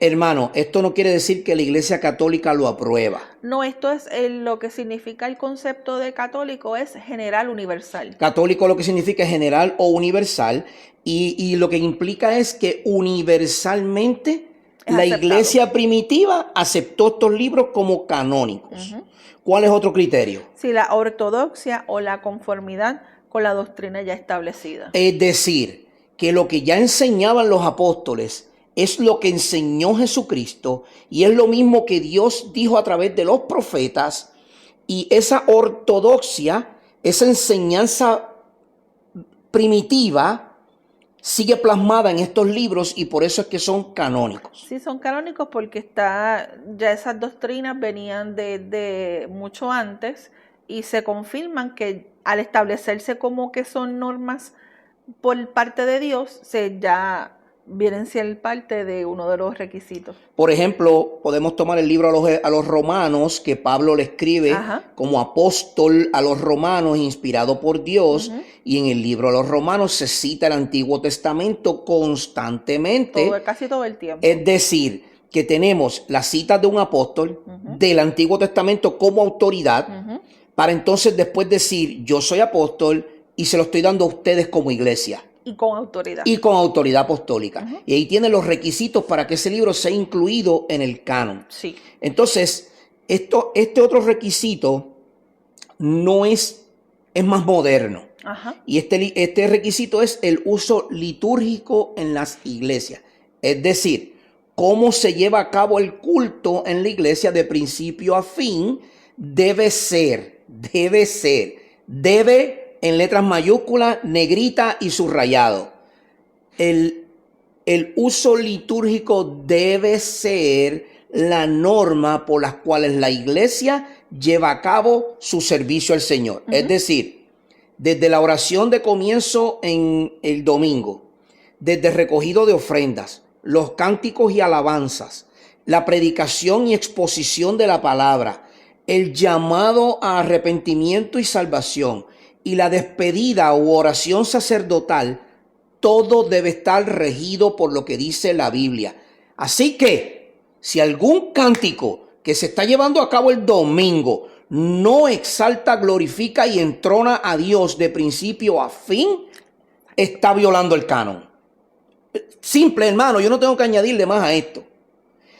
Hermano, esto no quiere decir que la Iglesia Católica lo aprueba. No, esto es lo que significa el concepto de católico, es general universal. Católico lo que significa es general o universal, y lo que implica es que universalmente la Iglesia primitiva aceptó estos libros como canónicos. ¿Cuál es otro criterio? Sí, la ortodoxia o la conformidad con la doctrina ya establecida. Es decir, que lo que ya enseñaban los apóstoles es lo que enseñó Jesucristo y es lo mismo que Dios dijo a través de los profetas, y esa ortodoxia, esa enseñanza primitiva sigue plasmada en estos libros y por eso es que son canónicos. Sí, son canónicos porque ya esas doctrinas venían de mucho antes y se confirman que al establecerse como que son normas por parte de Dios, ya vienen siendo parte de uno de los requisitos. Por ejemplo, podemos tomar el libro a los romanos, que Pablo le escribe como apóstol a los romanos, inspirado por Dios, y en el libro a los romanos se cita el Antiguo Testamento constantemente. Casi todo el tiempo. Es decir, que tenemos las citas de un apóstol del Antiguo Testamento como autoridad, para entonces después decir, yo soy apóstol y se lo estoy dando a ustedes como iglesia. Y con autoridad. Y con autoridad apostólica. Y ahí tiene los requisitos para que ese libro sea incluido en el canon. Sí. Entonces, este otro requisito no es más moderno. Y este requisito es el uso litúrgico en las iglesias. Es decir, cómo se lleva a cabo el culto en la iglesia de principio a fin debe en letras mayúsculas, negrita y subrayado. El uso litúrgico debe ser la norma por las cuales la iglesia lleva a cabo su servicio al Señor. Es decir, desde la oración de comienzo en el domingo, desde el recogido de ofrendas, los cánticos y alabanzas, la predicación y exposición de la palabra, el llamado a arrepentimiento y salvación y la despedida u oración sacerdotal, todo debe estar regido por lo que dice la Biblia. Así que, si algún cántico que se está llevando a cabo el domingo no exalta, glorifica y entrona a Dios de principio a fin, está violando el canon. Simple, hermano, yo no tengo que añadirle más a esto.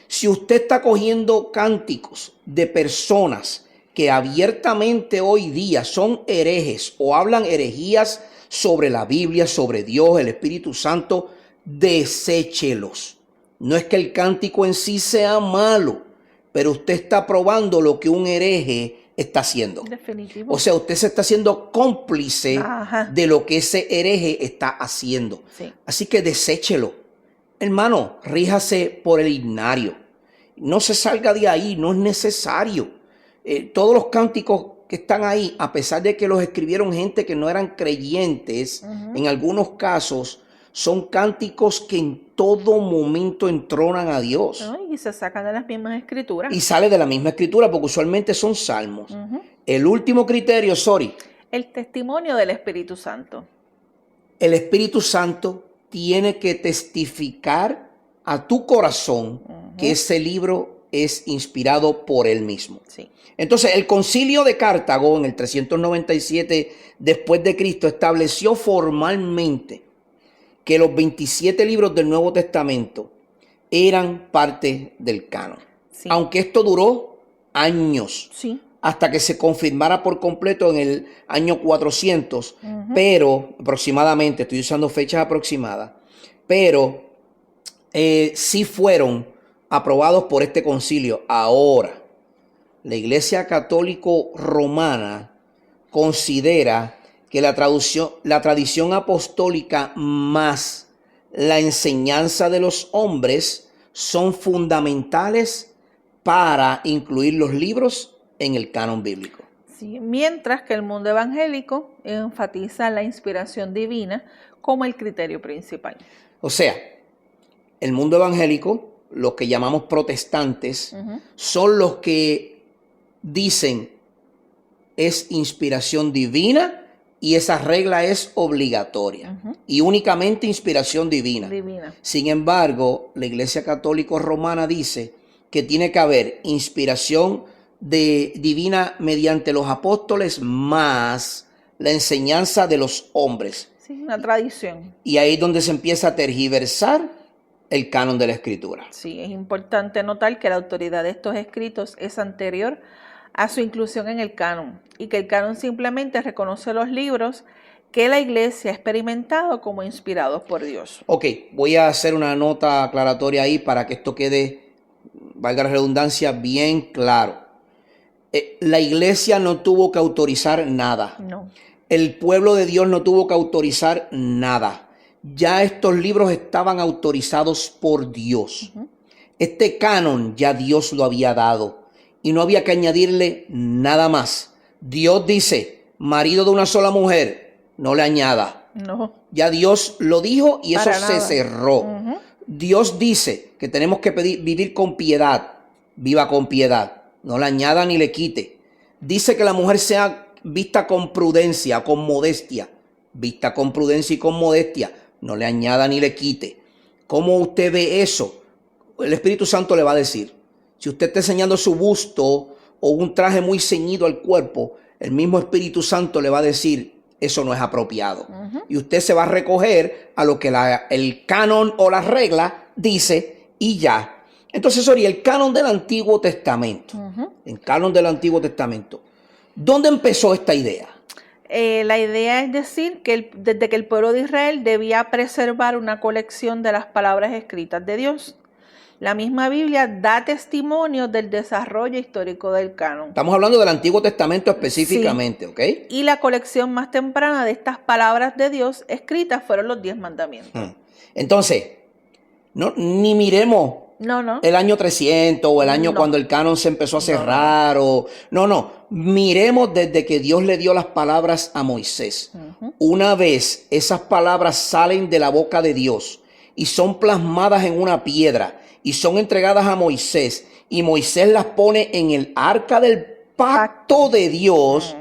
Si usted está cogiendo cánticos de personas que abiertamente hoy día son herejes o hablan herejías sobre la Biblia, sobre Dios, el Espíritu Santo, deséchelos. No es que el cántico en sí sea malo, pero usted está probando lo que un hereje está haciendo. Definitivo. O sea, usted se está haciendo cómplice de lo que ese hereje está haciendo. Sí. Así que deséchelo. Hermano, ríjase por el himnario. No se salga de ahí, no es necesario. Todos los cánticos que están ahí, a pesar de que los escribieron gente que no eran creyentes, en algunos casos, son cánticos que en todo momento entronan a Dios. Y se sacan de las mismas escrituras. Y sale de la misma escritura, porque usualmente son salmos. El último criterio, el testimonio del Espíritu Santo. El Espíritu Santo tiene que testificar a tu corazón que ese libro es inspirado por él mismo. Sí. Entonces, el Concilio de Cartago en el 397 después de Cristo estableció formalmente que los 27 libros del Nuevo Testamento eran parte del canon. Sí. Aunque esto duró años, sí, hasta que se confirmara por completo en el año 400, pero aproximadamente, estoy usando fechas aproximadas, pero sí fueron aprobados por este concilio. Ahora, la Iglesia Católica Romana considera que la tradición apostólica más la enseñanza de los hombres son fundamentales para incluir los libros en el canon bíblico. Sí, mientras que el mundo evangélico enfatiza la inspiración divina como el criterio principal. O sea, el mundo evangélico, los que llamamos protestantes, son los que dicen es inspiración divina y esa regla es obligatoria y únicamente inspiración divina. Sin embargo, la Iglesia Católica Romana dice que tiene que haber inspiración divina mediante los apóstoles más la enseñanza de los hombres. Sí, una tradición. Y ahí es donde se empieza a tergiversar el canon de la Escritura. Sí, es importante notar que la autoridad de estos escritos es anterior a su inclusión en el canon y que el canon simplemente reconoce los libros que la Iglesia ha experimentado como inspirados por Dios. Ok, voy a hacer una nota aclaratoria ahí para que esto quede, valga la redundancia, bien claro. La Iglesia no tuvo que autorizar nada. No. El pueblo de Dios no tuvo que autorizar nada. Ya estos libros estaban autorizados por Dios. Este canon ya Dios lo había dado y no había que añadirle nada más. Dios dice, marido de una sola mujer, no le añada. No. Ya Dios lo dijo y eso se cerró. Dios dice que tenemos que vivir con piedad. Viva con piedad. No le añada ni le quite. Dice que la mujer sea vista con prudencia, con modestia. Vista con prudencia y con modestia. No le añada ni le quite. ¿Cómo usted ve eso? El Espíritu Santo le va a decir. Si usted está enseñando su busto o un traje muy ceñido al cuerpo, el mismo Espíritu Santo le va a decir, eso no es apropiado. Y usted se va a recoger a lo que el canon o la regla dice y ya. Entonces, el canon del Antiguo Testamento. El canon del Antiguo Testamento. ¿Dónde empezó esta idea? La idea es decir que desde que el pueblo de Israel debía preservar una colección de las palabras escritas de Dios. La misma Biblia da testimonio del desarrollo histórico del canon. Estamos hablando del Antiguo Testamento específicamente, sí. ¿ok? Y la colección más temprana de estas palabras de Dios escritas fueron los 10 mandamientos. Entonces, ni miremos No. el año 300 o el año No. cuando el canon se empezó a cerrar. No. Miremos desde que Dios le dio las palabras a Moisés. Una vez esas palabras salen de la boca de Dios y son plasmadas en una piedra y son entregadas a Moisés y Moisés las pone en el arca del pacto de Dios,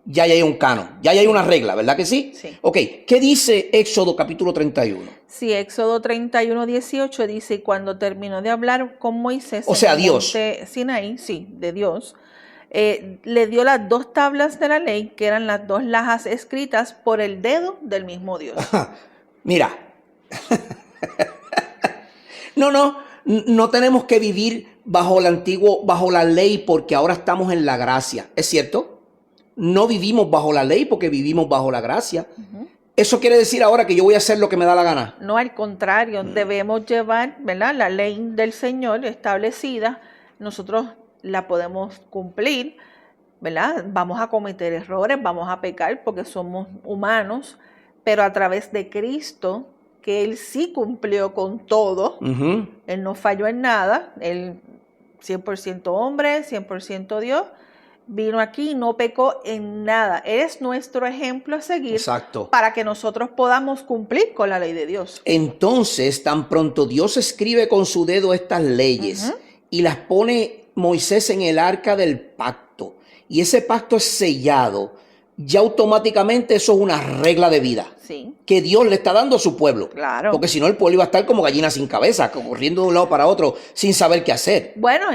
ya hay un canon, ya hay una regla, ¿verdad que sí? Sí. Ok, ¿qué dice Éxodo capítulo 31? Sí, Éxodo 31, 18 dice, y cuando terminó de hablar con Moisés, O sea, en el Dios. monte Sinaí, sí, de Dios, le dio las 2 tablas de la ley, que eran las 2 lajas escritas por el dedo del mismo Dios. Mira, no tenemos que vivir bajo la ley porque ahora estamos en la gracia, ¿es cierto? No vivimos bajo la ley porque vivimos bajo la gracia. ¿Eso quiere decir ahora que yo voy a hacer lo que me da la gana? No, al contrario, debemos llevar, ¿verdad?, la ley del Señor establecida, nosotros la podemos cumplir, ¿verdad? Vamos a cometer errores, vamos a pecar porque somos humanos, pero a través de Cristo, que Él sí cumplió con todo, Él no falló en nada, Él 100% hombre, 100% Dios, vino aquí y no pecó en nada. Él es nuestro ejemplo a seguir. Exacto. Para que nosotros podamos cumplir con la ley de Dios. Entonces, tan pronto Dios escribe con su dedo estas leyes y las pone Moisés en el arca del pacto, y ese pacto es sellado, ya automáticamente eso es una regla de vida. Sí. Que Dios le está dando a su pueblo. Claro. Porque si no, el pueblo iba a estar como gallina sin cabeza, corriendo de un lado para otro, sin saber qué hacer. Bueno,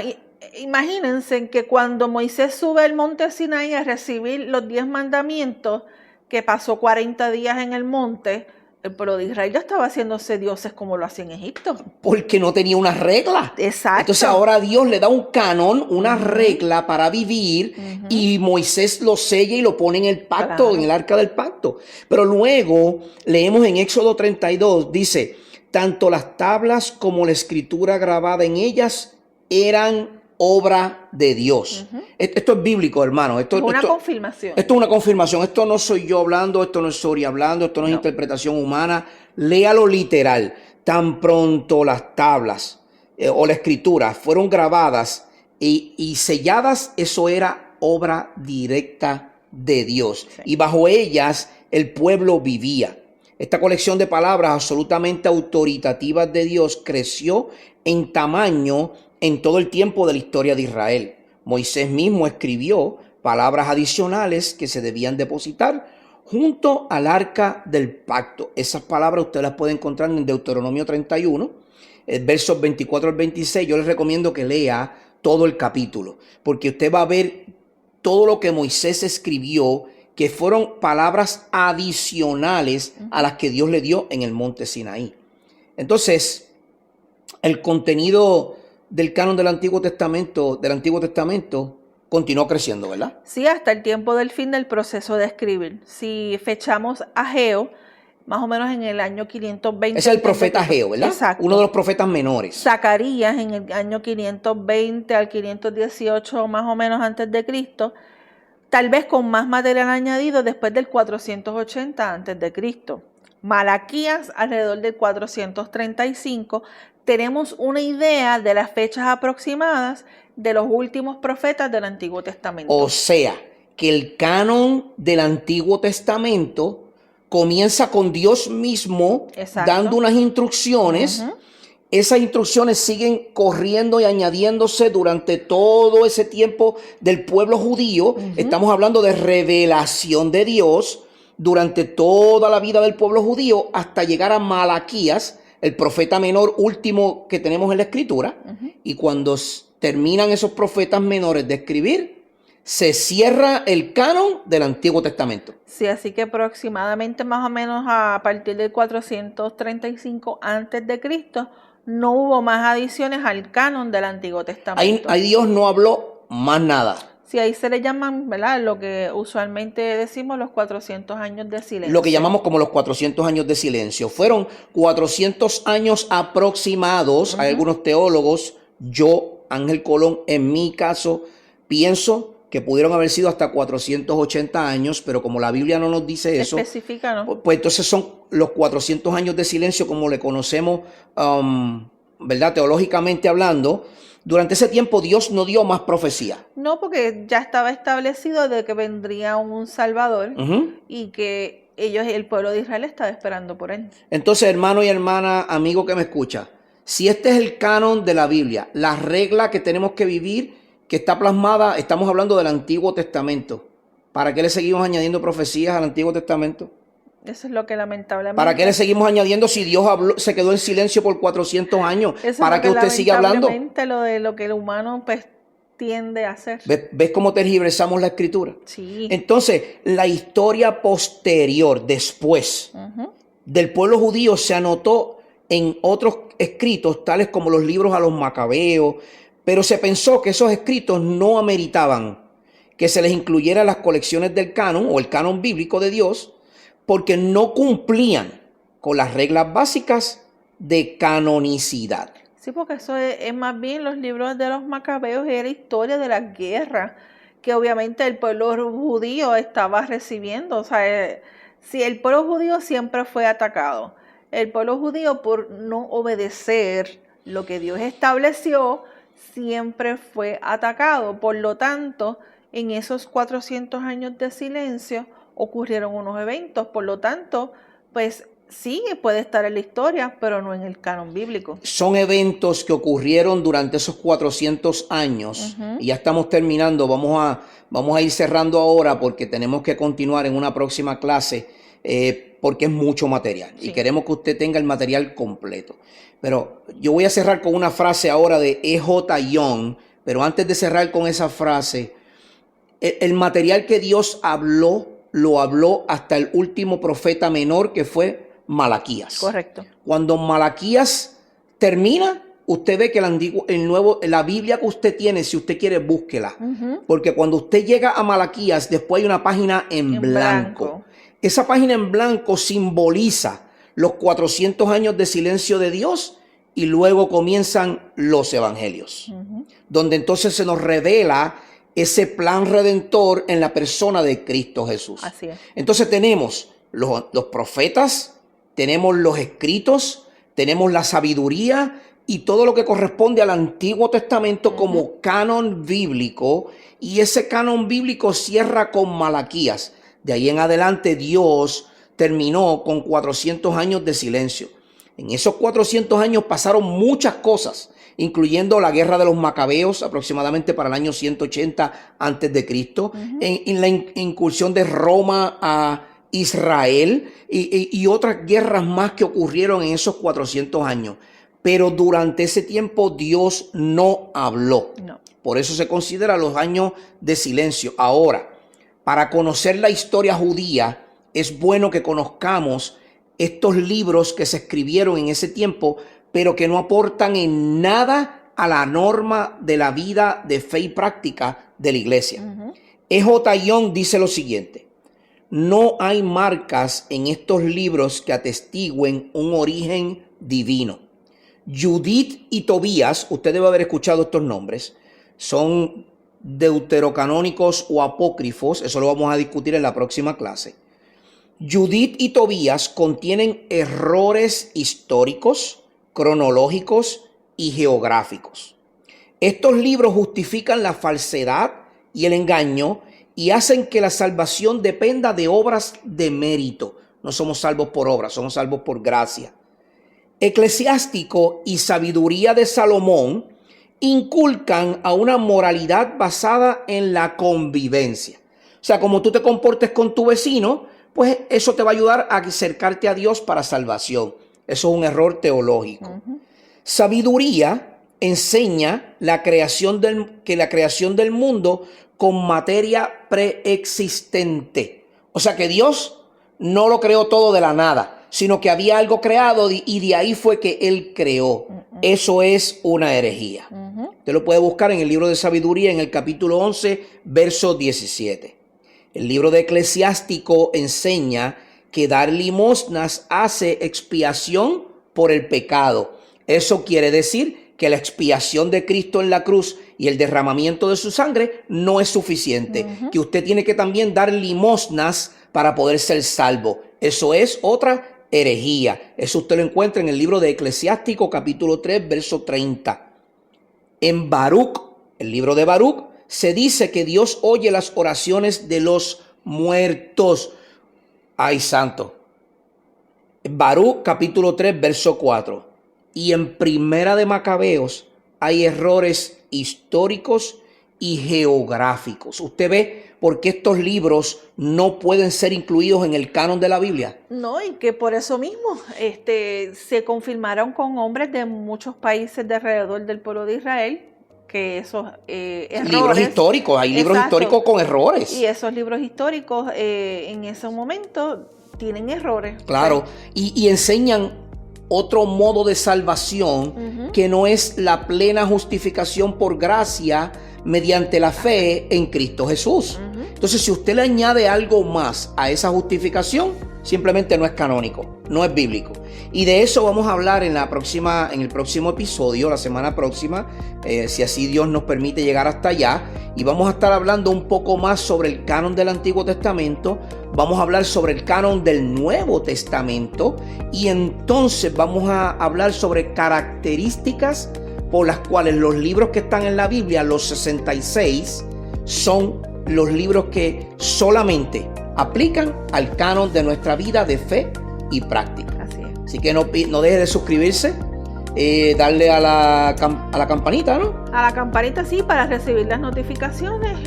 imagínense que cuando Moisés sube al monte Sinaí a recibir los 10 mandamientos, que pasó 40 días en el monte, el pueblo de Israel ya estaba haciéndose dioses como lo hacía en Egipto. Porque no tenía una regla. Exacto. Entonces ahora Dios le da un canon, una regla para vivir, y Moisés lo sella y lo pone en el pacto, en el arca del pacto. Pero luego leemos en Éxodo 32, dice, tanto las tablas como la escritura grabada en ellas eran obra de Dios. Esto es bíblico, hermano. Esto es una confirmación. Esto es una confirmación. Esto no soy yo hablando, esto no es Sori hablando, esto no es interpretación humana. Léalo literal. Tan pronto las tablas o la escritura fueron grabadas y selladas, eso era obra directa de Dios. Sí. Y bajo ellas el pueblo vivía. Esta colección de palabras absolutamente autoritativas de Dios creció en tamaño en todo el tiempo de la historia de Israel. Moisés mismo escribió palabras adicionales que se debían depositar junto al arca del pacto. Esas palabras usted las puede encontrar en Deuteronomio 31, versos 24 al 26. Yo les recomiendo que lea todo el capítulo, porque usted va a ver todo lo que Moisés escribió, que fueron palabras adicionales a las que Dios le dio en el monte Sinaí. Entonces, el contenido del canon del Antiguo Testamento continuó creciendo, ¿verdad? Sí, hasta el tiempo del fin del proceso de escribir. Si fechamos a Ageo, más o menos en el año 520. Es el profeta Ageo, ¿verdad? Exacto. Uno de los profetas menores. Zacarías en el año 520 al 518, más o menos antes de Cristo, tal vez con más material añadido después del 480 antes de Cristo. Malaquías alrededor del 435. Tenemos una idea de las fechas aproximadas de los últimos profetas del Antiguo Testamento. O sea, que el canon del Antiguo Testamento comienza con Dios mismo dando unas instrucciones. Esas instrucciones siguen corriendo y añadiéndose durante todo ese tiempo del pueblo judío. Estamos hablando de revelación de Dios durante toda la vida del pueblo judío hasta llegar a Malaquías, el profeta menor último que tenemos en la Escritura. Y cuando terminan esos profetas menores de escribir, se cierra el canon del Antiguo Testamento. Sí, así que aproximadamente más o menos a partir del 435 antes de Cristo no hubo más adiciones al canon del Antiguo Testamento. Ahí Dios no habló más nada. Sí, ahí se le llaman, ¿verdad?, lo que usualmente decimos los 400 años de silencio. Lo que llamamos como los 400 años de silencio. Fueron 400 años aproximados. Hay algunos teólogos, yo, Ángel Colón, en mi caso, pienso que pudieron haber sido hasta 480 años, pero como la Biblia no nos dice eso, especifica, ¿no? Pues entonces son los 400 años de silencio como le conocemos ¿verdad? Teológicamente hablando, durante ese tiempo Dios no dio más profecía. No, porque ya estaba establecido de que vendría un Salvador y que el pueblo de Israel estaba esperando por él. Entonces, hermano y hermana, amigo que me escucha, si este es el canon de la Biblia, la regla que tenemos que vivir, que está plasmada, estamos hablando del Antiguo Testamento. ¿Para qué le seguimos añadiendo profecías al Antiguo Testamento? Eso es lo que lamentablemente... ¿Para qué le seguimos añadiendo si Dios se quedó en silencio por 400 años? ¿Para qué usted sigue hablando? Lo que el humano pues tiende a hacer. ¿Ves cómo tergiversamos la Escritura? Sí. Entonces, la historia posterior, después del pueblo judío, se anotó en otros escritos, tales como los libros a los Macabeos, pero se pensó que esos escritos no ameritaban que se les incluyera las colecciones del canon o el canon bíblico de Dios, porque no cumplían con las reglas básicas de canonicidad. Sí, porque eso es más bien los libros de los Macabeos, era historia de la guerra que obviamente el pueblo judío estaba recibiendo. O sea, si el pueblo judío siempre fue atacado, el pueblo judío por no obedecer lo que Dios estableció, siempre fue atacado. Por lo tanto, en esos 400 años de silencio ocurrieron unos eventos, por lo tanto, pues sí, puede estar en la historia, pero no en el canon bíblico. Son eventos que ocurrieron durante esos 400 años, y ya estamos terminando, vamos a ir cerrando ahora porque tenemos que continuar en una próxima clase, porque es mucho material, y queremos que usted tenga el material completo. Pero yo voy a cerrar con una frase ahora de E.J. Young, pero antes de cerrar con esa frase, el material que Dios habló, lo habló hasta el último profeta menor, que fue Malaquías. Correcto. Cuando Malaquías termina, usted ve que la Biblia que usted tiene, si usted quiere, búsquela. Porque cuando usted llega a Malaquías, después hay una página en blanco. Esa página en blanco simboliza los 400 años de silencio de Dios, y luego comienzan los evangelios, donde entonces se nos revela ese plan redentor en la persona de Cristo Jesús. Así es. Entonces tenemos los profetas, tenemos los escritos, tenemos la sabiduría y todo lo que corresponde al Antiguo Testamento como canon bíblico, y ese canon bíblico cierra con Malaquías. De ahí en adelante Dios terminó con 400 años de silencio. En esos 400 años pasaron muchas cosas, incluyendo la guerra de los Macabeos, aproximadamente para el año 180 antes de Cristo, en la incursión de Roma a Israel y otras guerras más que ocurrieron en esos 400 años. Pero durante ese tiempo Dios no habló. No. Por eso se considera los años de silencio. Ahora, para conocer la historia judía, es bueno que conozcamos estos libros que se escribieron en ese tiempo, pero que no aportan en nada a la norma de la vida de fe y práctica de la iglesia. E.J. Young dice lo siguiente: no hay marcas en estos libros que atestiguen un origen divino. Judith y Tobías, usted debe haber escuchado estos nombres, son deuterocanónicos o apócrifos, eso lo vamos a discutir en la próxima clase. Judith y Tobías contienen errores históricos, cronológicos y geográficos. Estos libros justifican la falsedad y el engaño y hacen que la salvación dependa de obras de mérito. No somos salvos por obras, somos salvos por gracia. Eclesiástico y Sabiduría de Salomón inculcan a una moralidad basada en la convivencia. O sea, como tú te comportes con tu vecino, pues eso te va a ayudar a acercarte a Dios para salvación. Eso es un error teológico. Sabiduría enseña que la creación del mundo con materia preexistente. O sea que Dios no lo creó todo de la nada, sino que había algo creado y de ahí fue que Él creó. Eso es una herejía. Usted lo puede buscar en el libro de Sabiduría, en el capítulo 11, verso 17. El libro de Eclesiástico enseña que dar limosnas hace expiación por el pecado. Eso quiere decir que la expiación de Cristo en la cruz y el derramamiento de su sangre no es suficiente. Que usted tiene que también dar limosnas para poder ser salvo. Eso es otra herejía. Eso usted lo encuentra en el libro de Eclesiástico, capítulo 3, verso 30. En Baruch, el libro de Baruch, se dice que Dios oye las oraciones de los muertos. ¡Ay, santo! Baruch, capítulo 3, verso 4. Y en Primera de Macabeos hay errores históricos y geográficos. Usted ve por qué estos libros no pueden ser incluidos en el canon de la Biblia. No, y que por eso mismo se confirmaron con hombres de muchos países de alrededor del pueblo de Israel que esos errores... Libros históricos, hay libros históricos con errores. Y esos libros históricos en ese momento tienen errores. Claro, y enseñan otro modo de salvación que no es la plena justificación por gracia mediante la fe en Cristo Jesús. Entonces, si usted le añade algo más a esa justificación, simplemente no es canónico, no es bíblico. Y de eso vamos a hablar en el próximo episodio, la semana próxima, si así Dios nos permite llegar hasta allá. Y vamos a estar hablando un poco más sobre el canon del Antiguo Testamento. Vamos a hablar sobre el canon del Nuevo Testamento. Y entonces vamos a hablar sobre características por las cuales los libros que están en la Biblia, los 66, son los libros que solamente aplican al canon de nuestra vida de fe y práctica. Así es. Así que no deje de suscribirse, darle a la campanita, ¿no? A la campanita, sí, para recibir las notificaciones,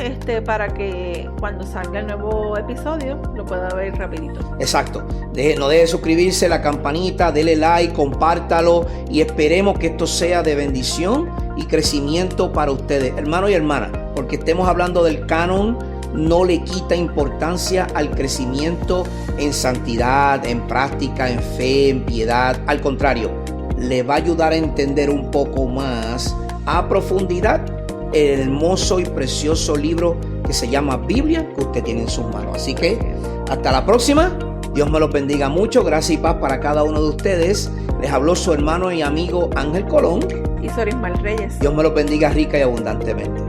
para que cuando salga el nuevo episodio lo pueda ver rapidito. Exacto. No deje de suscribirse, la campanita, dele like, compártalo y esperemos que esto sea de bendición y crecimiento para ustedes, hermanos y hermanas, porque estemos hablando del canon no le quita importancia al crecimiento en santidad, en práctica, en fe, en piedad. Al contrario, le va a ayudar a entender un poco más a profundidad el hermoso y precioso libro que se llama Biblia que usted tiene en sus manos. Así que hasta la próxima. Dios me los bendiga mucho. Gracias y paz para cada uno de ustedes. Les habló su hermano y amigo Ángel Colón y Sorismal Reyes. Dios me los bendiga rica y abundantemente.